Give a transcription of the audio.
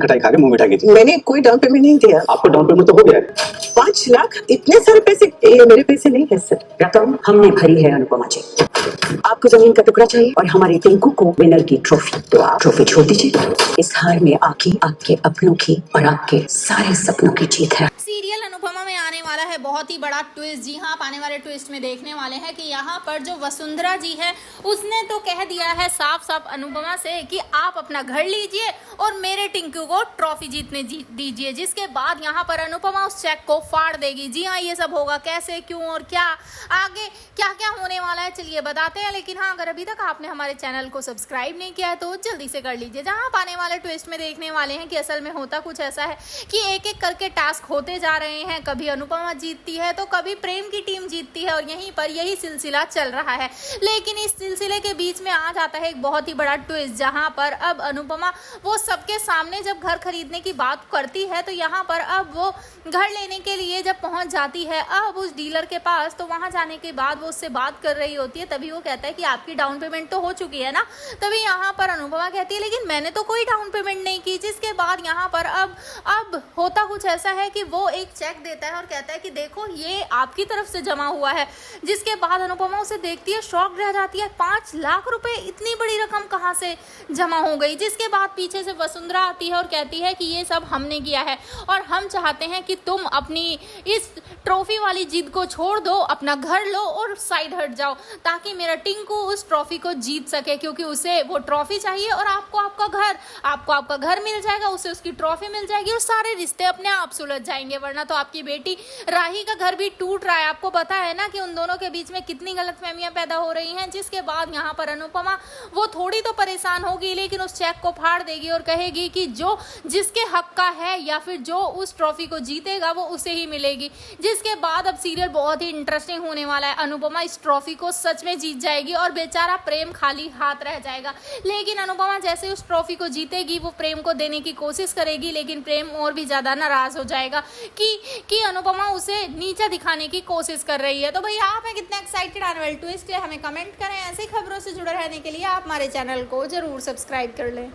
खटाई खा के मुंह मिठा कीजिए। मैंने कोई डाउन पेमेंट नहीं दिया। आपको डाउन पेमेंट तो हो गया है। 5 लाख इतने सारे पैसे? ये मेरे पैसे नहीं है सर। रकम हमने भरी है अनुपमा जी। आपको जमीन का टुकड़ा चाहिए और हमारी टिंकू को विनर की ट्रॉफी, तो आप ट्रॉफी छोड़ दीजिए। इस हार में आपकी, आपके अपनों की और आपके सारे सपनों की जीत है। सीरियल अनुपमा में आने वाला है बहुत ही बड़ा ट्विस्ट। जी हाँ, आप आने वाले ट्विस्ट में देखने वाले हैं कि यहाँ पर जो वसुंधरा जी है उसने तो कह दिया है साफ साफ अनुपमा से कि आप अपना घर लीजिए और मेरे टिंकू को ट्रॉफी जीतने दीजिए, जिसके बाद यहाँ पर अनुपमा उस चेक को फाड़ देगी। जी हाँ, ये सब होगा कैसे, क्यों और क्या आगे क्या क्या होने वाला है चलिए बताते हैं। लेकिन हाँ, अगर अभी तक आपने हमारे चैनल को सब्सक्राइब नहीं किया है तो जल्दी से कर लीजिए। जहाँ आप आने वाले ट्विस्ट में देखने वाले हैं कि असल में होता कुछ ऐसा है कि एक एक करके टास्क होते जा रहे हैं। कभी अनुपमा जीतती है तो कभी प्रेम की टीम जीतती है और यहीं पर यही सिलसिला चल रहा है। लेकिन इस सिलसिले के बीच में आ जाता है एक बहुत ही बड़ा ट्विस्ट, जहां पर अब अनुपमा वो सबके सामने जब घर खरीदने की बात करती है तो यहाँ पर अब वो घर लेने के लिए जब पहुंच जाती है अब उस डीलर के पास, तो वहां जाने के बाद वो उससे बात कर रही होती है। तभी वो कहता है कि आपकी डाउन पेमेंट तो हो चुकी है ना। तभी यहाँ पर अनुपमा कहती है लेकिन मैंने तो कोई डाउन पेमेंट नहीं की। जिसके बाद यहाँ पर अब होता कुछ ऐसा है कि वो एक चेक देता है और कहता है कि देखो ये आपकी तरफ से जमा हुआ है। जिसके बाद अनुपमा उसे देखती है, शॉक रह जाती है। 5 लाख रुपए, इतनी बड़ी रकम कहाँ से जमा हो गई। जिसके बाद पीछे से वसुंधरा आती है और कहती है कि ये सब हमने किया है और हम चाहते हैं कि तुम अपनी इस ट्रॉफी वाली जिद को छोड़ दो, अपना घर लो और साइड हट जाओ, ताकि मेरा टिंकू उस ट्रॉफी को जीत सके, क्योंकि उसे वो ट्रॉफी चाहिए और आपको आपका घर मिल जाएगा, उसे उसकी ट्रॉफी मिल जाएगी और सारे रिश्ते अपने आप सुलझ जाएंगे। वरना तो आपकी बेटी राही का घर भी टूट रहा है। आपको पता है ना कि उन दोनों के बीच में कितनी गलतफहमियां पैदा हो रही हैं। जिसके बाद यहाँ पर अनुपमा वो थोड़ी तो परेशान होगी, लेकिन उस चेक को फाड़ देगी और कहेगी कि जो जिसके हक का है या फिर जो उस ट्रॉफी को जीतेगा वो उसे ही मिलेगी। जिसके बाद अब सीरियल बहुत ही इंटरेस्टिंग होने वाला है। अनुपमा इस ट्रॉफी को सच में जीत जाएगी और बेचारा प्रेम खाली हाथ रह जाएगा। लेकिन अनुपमा जैसे उस ट्रॉफी को जीतेगी वो प्रेम को देने की कोशिश करेगी, लेकिन प्रेम और भी ज्यादा नाराज हो जाएगा कि अनुपमा उसे नीचा दिखाने की कोशिश कर रही है। तो भैया आप हैं कितने एक्साइटेड आने वाले ट्विस्ट है, हमें कमेंट करें। ऐसी खबरों से जुड़े रहने के लिए आप हमारे चैनल को जरूर सब्सक्राइब कर लें।